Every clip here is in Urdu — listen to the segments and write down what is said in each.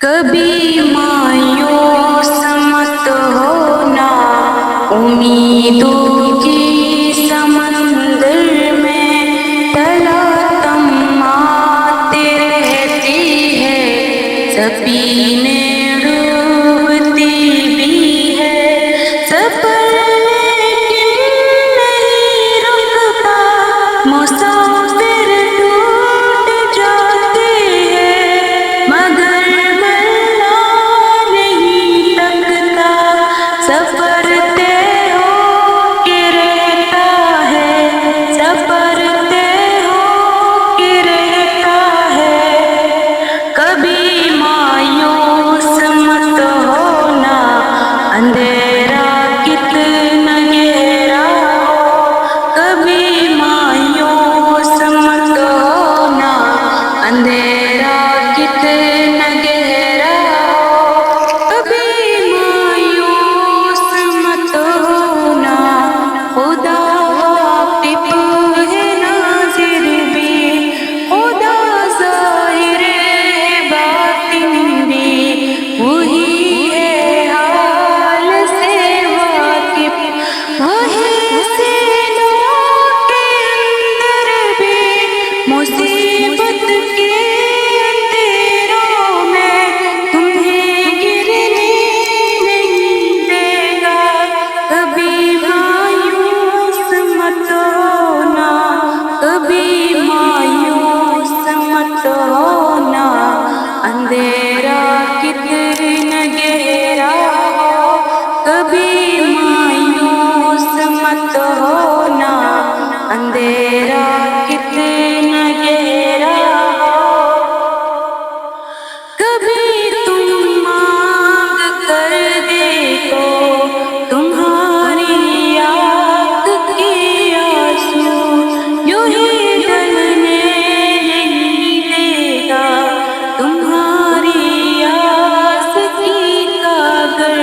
کبھی مایوس مت ہونا، امیدوں کی سمندر میں تلاتم آتی رہتی ہے، سفینے ڈوبتی بھی ہے، سفر لیکن نہیں رکتا، مسافر ٹوٹ جاتے ہیں مگر سفر طے ہو کے رہتا ہے، سفر طے ہو کے رہتا ہے۔ کبھی مایوس مت ہونا، اندھیرا کتنا گہرا ہو، کبھی مایوس مت ہونا، اندھیرا کتنا گہرا ہو، کبھی مایوس مت ہونا، خدا واقف ہے ناظر بھی، خدا ظاہر ہے باطن بھی، وہی ہے حال سے واقف، وہی سینوں کے اندر بھی، مصیبت کے اندھیروں میں تمہیں گرنے نہیں دے گا۔ کبھی مایوس مت ہونا، کبھی مایوس مت ہونا، اندھیرا کتنا گہرا ہو، کبھی مایوس مت ہونا، اندھیرا کتنا گہرا ہو۔ کبھی تم مانگ کر دیکھو، تمہاری آنکھ کی آنسو یوں ہی ڈلنے نہیں دے گا، تمہاری آس کی کاغذ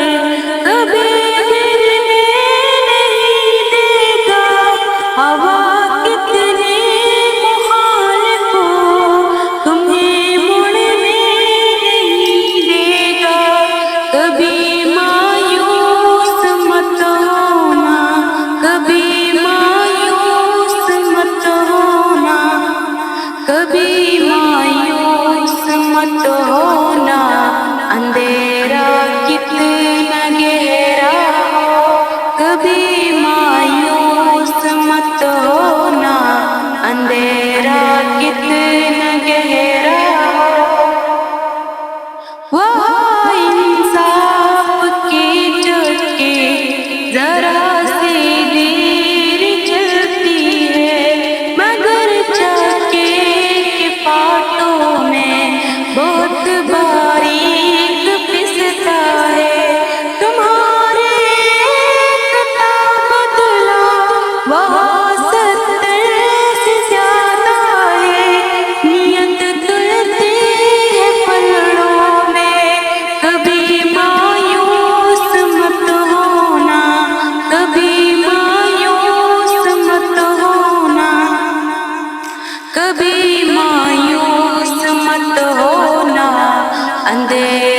کبھی گرنے نہیں دے گا، ہوا کتنی مخالف ہو تمہیں مڑنے نہیں دے گا۔ کبھی مایوس مت ہونا، کبھی مایوس مت ہونا، کبھی مایوس مت ہونا، اندھیرا کتنا گہرا ہو، کبھی مایوس مت ہونا، اندھیرا کتنا گہرا ہو۔ وہ انصاف کی چوکی ذرا سی دیر چلتی ہے، مگر چاکے کے پاتوں میں بہت باریک پستا ہے، تمہارے ایک تبادلہ وہاں 70 سے زیادہ ہے، نیت تلتی ہے پلڑوں میں۔ کبھی مایوس مت ہونا، کبھی مایوس مت ہونا، کبھی مایوس مت ہونا، اندھیرا